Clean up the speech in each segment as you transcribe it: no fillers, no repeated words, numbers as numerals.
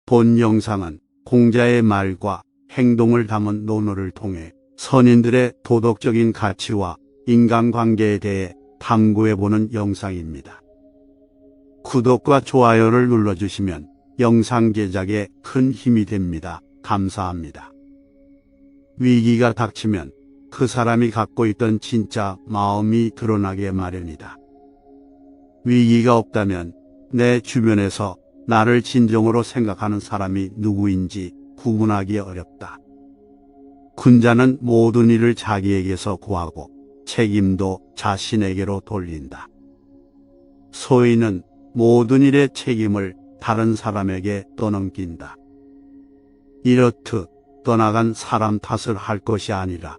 본 영상은 공자의 말과 행동을 담은 논어를 통해 선인들의 도덕적인 가치와 인간관계에 대해 탐구해보는 영상입니다. 구독과 좋아요를 눌러주시면 영상 제작에 큰 힘이 됩니다. 감사합니다. 위기가 닥치면 그 사람이 갖고 있던 진짜 마음이 드러나게 마련이다. 위기가 없다면 내 주변에서 나를 진정으로 생각하는 사람이 누구인지 구분하기 어렵다. 군자는 모든 일을 자기에게서 구하고 책임도 자신에게로 돌린다. 소인은 모든 일의 책임을 다른 사람에게 떠넘긴다. 이렇듯 떠나간 사람 탓을 할 것이 아니라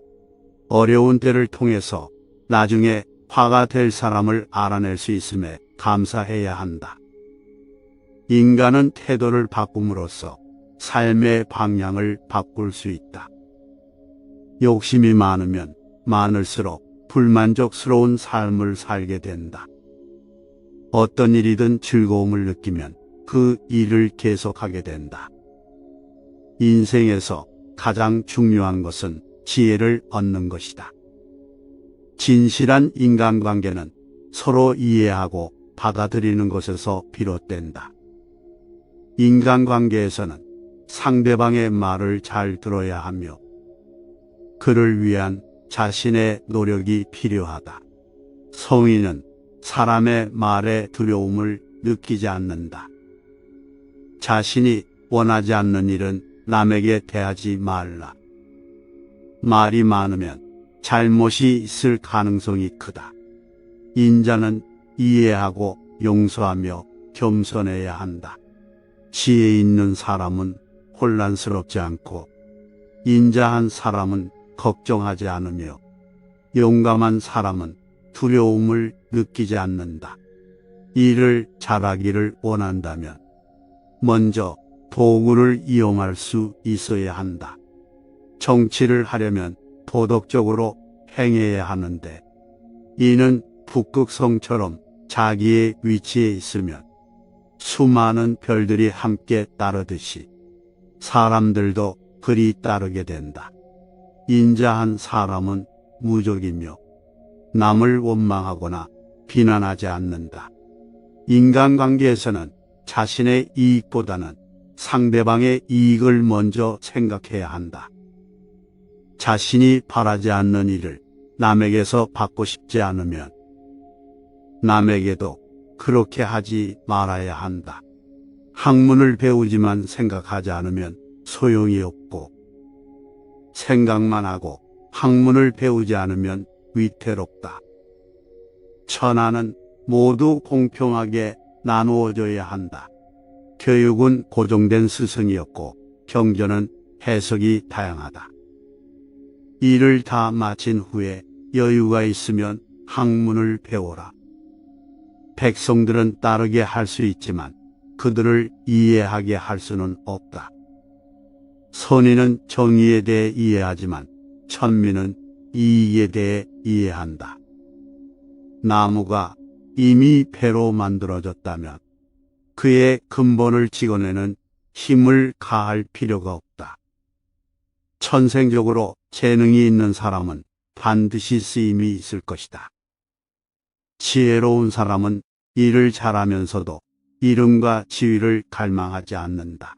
어려운 때를 통해서 나중에 화가 될 사람을 알아낼 수 있음에 감사해야 한다. 인간은 태도를 바꿈으로써 삶의 방향을 바꿀 수 있다. 욕심이 많으면 많을수록 불만족스러운 삶을 살게 된다. 어떤 일이든 즐거움을 느끼면 그 일을 계속하게 된다. 인생에서 가장 중요한 것은 지혜를 얻는 것이다. 진실한 인간관계는 서로 이해하고 받아들이는 것에서 비롯된다. 인간관계에서는 상대방의 말을 잘 들어야 하며 그를 위한 자신의 노력이 필요하다. 성인은 사람의 말에 두려움을 느끼지 않는다. 자신이 원하지 않는 일은 남에게 대하지 말라. 말이 많으면 잘못이 있을 가능성이 크다. 인자는 이해하고 용서하며 겸손해야 한다. 지혜 있는 사람은 혼란스럽지 않고 인자한 사람은 걱정하지 않으며 용감한 사람은 두려움을 느끼지 않는다. 일을 잘하기를 원한다면 먼저 도구를 이용할 수 있어야 한다. 정치를 하려면 도덕적으로 행해야 하는데 이는 북극성처럼 자기의 위치에 있으면 수많은 별들이 함께 따르듯이 사람들도 그리 따르게 된다. 인자한 사람은 무적이며 남을 원망하거나 비난하지 않는다. 인간관계에서는 자신의 이익보다는 상대방의 이익을 먼저 생각해야 한다. 자신이 바라지 않는 일을 남에게서 받고 싶지 않으면 남에게도 그렇게 하지 말아야 한다. 학문을 배우지만 생각하지 않으면 소용이 없고 생각만 하고 학문을 배우지 않으면 위태롭다. 천하는 모두 공평하게 나누어져야 한다. 교육은 고정된 스승이었고 경전은 해석이 다양하다. 일을 다 마친 후에 여유가 있으면 학문을 배워라. 백성들은 따르게 할 수 있지만 그들을 이해하게 할 수는 없다. 선인은 정의에 대해 이해하지만 천민은 이익에 대해 이해한다. 나무가 이미 배로 만들어졌다면 그의 근본을 찍어내는 힘을 가할 필요가 없다. 천생적으로 재능이 있는 사람은 반드시 쓰임이 있을 것이다. 지혜로운 사람은 일을 잘하면서도 이름과 지위를 갈망하지 않는다.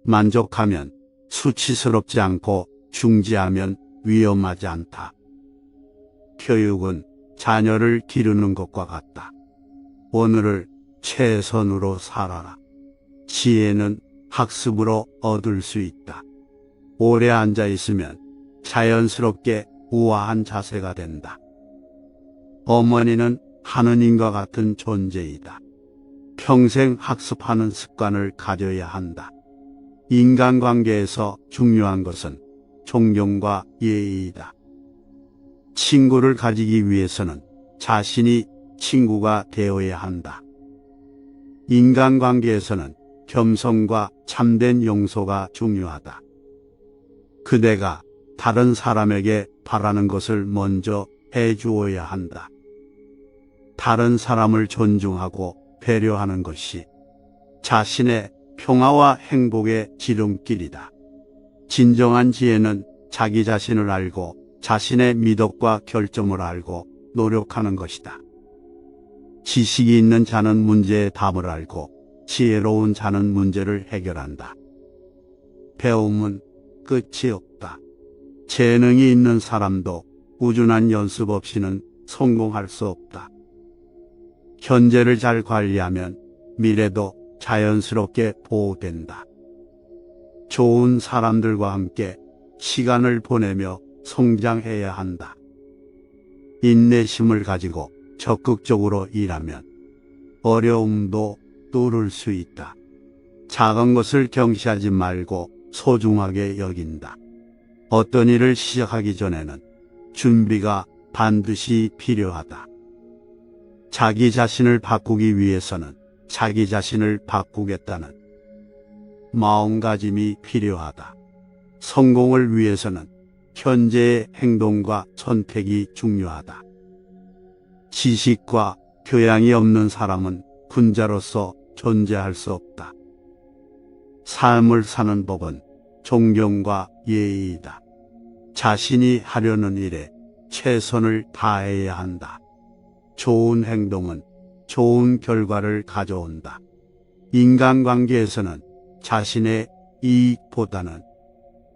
만족하면 수치스럽지 않고 중지하면 위험하지 않다. 교육은 자녀를 기르는 것과 같다. 오늘을 최선으로 살아라. 지혜는 학습으로 얻을 수 있다. 오래 앉아 있으면 자연스럽게 우아한 자세가 된다. 어머니는 하느님과 같은 존재이다. 평생 학습하는 습관을 가져야 한다. 인간관계에서 중요한 것은 존경과 예의이다. 친구를 가지기 위해서는 자신이 친구가 되어야 한다. 인간관계에서는 겸손과 참된 용서가 중요하다. 그대가 다른 사람에게 바라는 것을 먼저 해주어야 한다. 다른 사람을 존중하고 배려하는 것이 자신의 평화와 행복의 지름길이다. 진정한 지혜는 자기 자신을 알고 자신의 미덕과 결점을 알고 노력하는 것이다. 지식이 있는 자는 문제의 답을 알고 지혜로운 자는 문제를 해결한다. 배움은 끝이 없다. 재능이 있는 사람도 꾸준한 연습 없이는 성공할 수 없다. 현재를 잘 관리하면 미래도 자연스럽게 보호된다. 좋은 사람들과 함께 시간을 보내며 성장해야 한다. 인내심을 가지고 적극적으로 일하면 어려움도 뚫을 수 있다. 작은 것을 경시하지 말고 소중하게 여긴다. 어떤 일을 시작하기 전에는 준비가 반드시 필요하다. 자기 자신을 바꾸기 위해서는 자기 자신을 바꾸겠다는 마음가짐이 필요하다. 성공을 위해서는 현재의 행동과 선택이 중요하다. 지식과 교양이 없는 사람은 군자로서 존재할 수 없다. 삶을 사는 법은 존경과 예의이다. 자신이 하려는 일에 최선을 다해야 한다. 좋은 행동은 좋은 결과를 가져온다. 인간관계에서는 자신의 이익보다는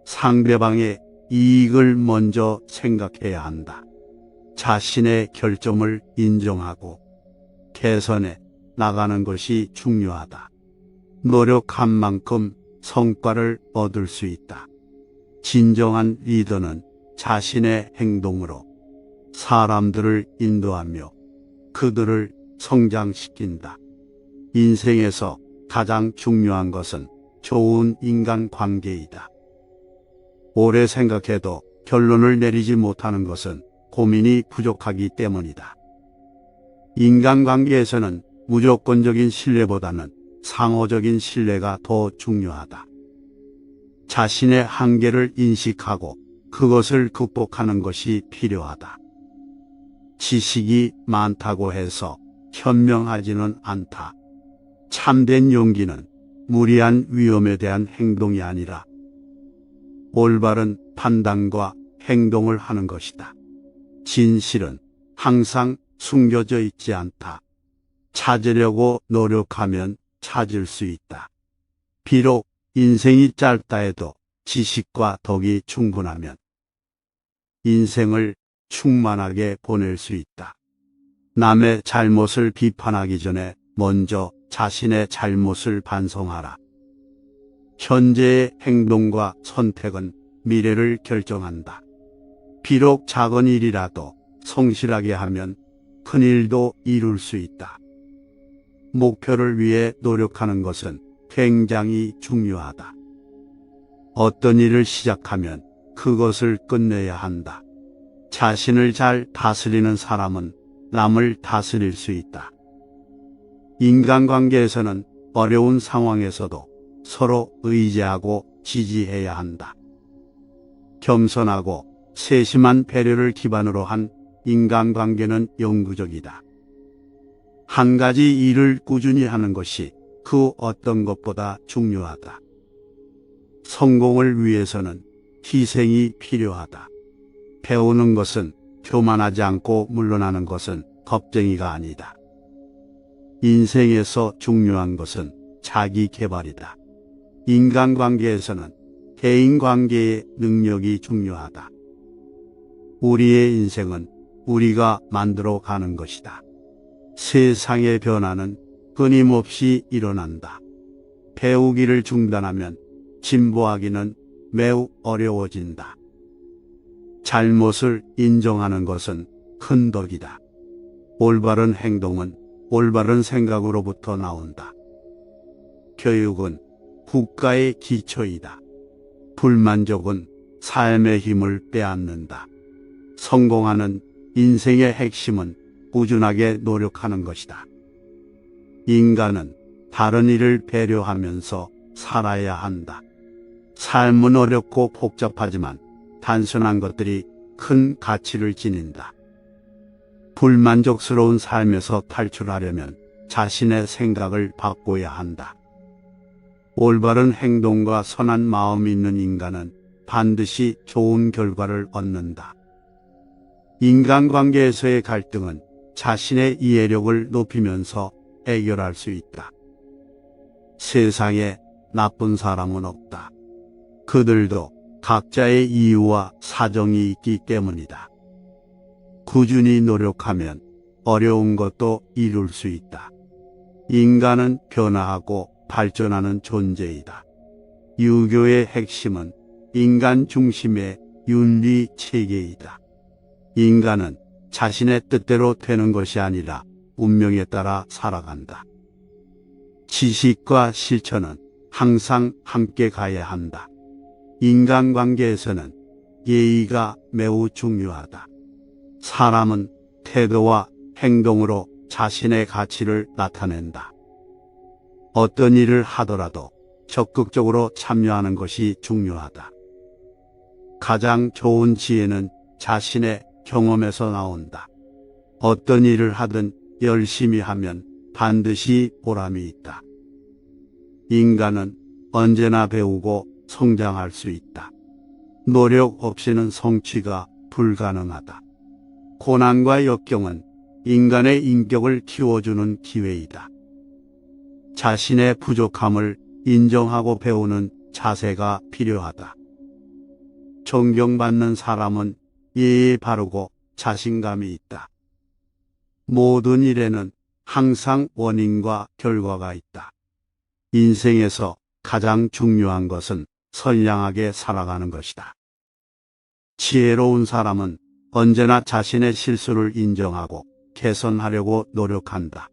상대방의 이익을 먼저 생각해야 한다. 자신의 결점을 인정하고 개선해 나가는 것이 중요하다. 노력한 만큼 성과를 얻을 수 있다. 진정한 리더는 자신의 행동으로 사람들을 인도하며 그들을 성장시킨다. 인생에서 가장 중요한 것은 좋은 인간관계이다. 오래 생각해도 결론을 내리지 못하는 것은 고민이 부족하기 때문이다. 인간관계에서는 무조건적인 신뢰보다는 상호적인 신뢰가 더 중요하다. 자신의 한계를 인식하고 그것을 극복하는 것이 필요하다. 지식이 많다고 해서 현명하지는 않다. 참된 용기는 무리한 위험에 대한 행동이 아니라 올바른 판단과 행동을 하는 것이다. 진실은 항상 숨겨져 있지 않다. 찾으려고 노력하면 찾을 수 있다. 비록 인생이 짧다 해도 지식과 덕이 충분하면 인생을 충만하게 보낼 수 있다. 남의 잘못을 비판하기 전에 먼저 자신의 잘못을 반성하라. 현재의 행동과 선택은 미래를 결정한다. 비록 작은 일이라도 성실하게 하면 큰 일도 이룰 수 있다. 목표를 위해 노력하는 것은 굉장히 중요하다. 어떤 일을 시작하면 그것을 끝내야 한다. 자신을 잘 다스리는 사람은 남을 다스릴 수 있다. 인간관계에서는 어려운 상황에서도 서로 의지하고 지지해야 한다. 겸손하고 세심한 배려를 기반으로 한 인간관계는 영구적이다. 한 가지 일을 꾸준히 하는 것이 그 어떤 것보다 중요하다. 성공을 위해서는 희생이 필요하다. 배우는 것은 교만하지 않고 물러나는 것은 겁쟁이가 아니다. 인생에서 중요한 것은 자기 개발이다. 인간관계에서는 대인관계의 능력이 중요하다. 우리의 인생은 우리가 만들어 가는 것이다. 세상의 변화는 끊임없이 일어난다. 배우기를 중단하면 진보하기는 매우 어려워진다. 잘못을 인정하는 것은 큰 덕이다. 올바른 행동은 올바른 생각으로부터 나온다. 교육은 국가의 기초이다. 불만족은 삶의 힘을 빼앗는다. 성공하는 인생의 핵심은 꾸준하게 노력하는 것이다. 인간은 다른 이를 배려하면서 살아야 한다. 삶은 어렵고 복잡하지만 단순한 것들이 큰 가치를 지닌다. 불만족스러운 삶에서 탈출하려면 자신의 생각을 바꿔야 한다. 올바른 행동과 선한 마음이 있는 인간은 반드시 좋은 결과를 얻는다. 인간관계에서의 갈등은 자신의 이해력을 높이면서 해결할 수 있다. 세상에 나쁜 사람은 없다. 그들도 각자의 이유와 사정이 있기 때문이다. 꾸준히 노력하면 어려운 것도 이룰 수 있다. 인간은 변화하고 발전하는 존재이다. 유교의 핵심은 인간 중심의 윤리 체계이다. 인간은 자신의 뜻대로 되는 것이 아니라 운명에 따라 살아간다. 지식과 실천은 항상 함께 가야 한다. 인간관계에서는 예의가 매우 중요하다. 사람은 태도와 행동으로 자신의 가치를 나타낸다. 어떤 일을 하더라도 적극적으로 참여하는 것이 중요하다. 가장 좋은 지혜는 자신의 경험에서 나온다. 어떤 일을 하든 열심히 하면 반드시 보람이 있다. 인간은 언제나 배우고 성장할 수 있다. 노력 없이는 성취가 불가능하다. 고난과 역경은 인간의 인격을 키워주는 기회이다. 자신의 부족함을 인정하고 배우는 자세가 필요하다. 존경받는 사람은 예의 바르고 자신감이 있다. 모든 일에는 항상 원인과 결과가 있다. 인생에서 가장 중요한 것은 선량하게 살아가는 것이다. 지혜로운 사람은 언제나 자신의 실수를 인정하고 개선하려고 노력한다.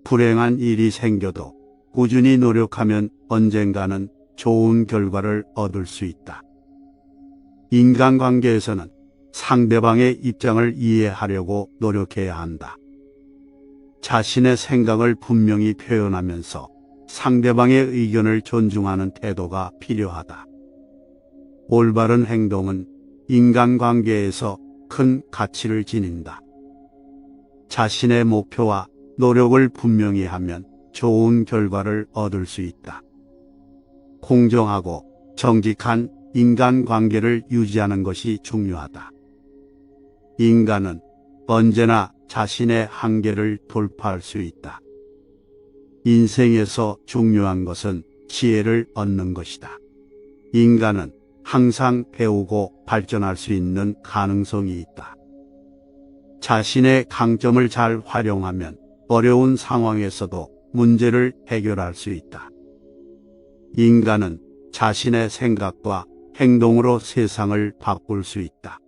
불행한 일이 생겨도 꾸준히 노력하면 언젠가는 좋은 결과를 얻을 수 있다. 인간관계에서는 상대방의 입장을 이해하려고 노력해야 한다. 자신의 생각을 분명히 표현하면서 상대방의 의견을 존중하는 태도가 필요하다. 올바른 행동은 인간관계에서 큰 가치를 지닌다. 자신의 목표와 노력을 분명히 하면 좋은 결과를 얻을 수 있다. 공정하고 정직한 인간관계를 유지하는 것이 중요하다. 인간은 언제나 자신의 한계를 돌파할 수 있다. 인생에서 중요한 것은 지혜를 얻는 것이다. 인간은 항상 배우고 발전할 수 있는 가능성이 있다. 자신의 강점을 잘 활용하면 어려운 상황에서도 문제를 해결할 수 있다. 인간은 자신의 생각과 행동으로 세상을 바꿀 수 있다.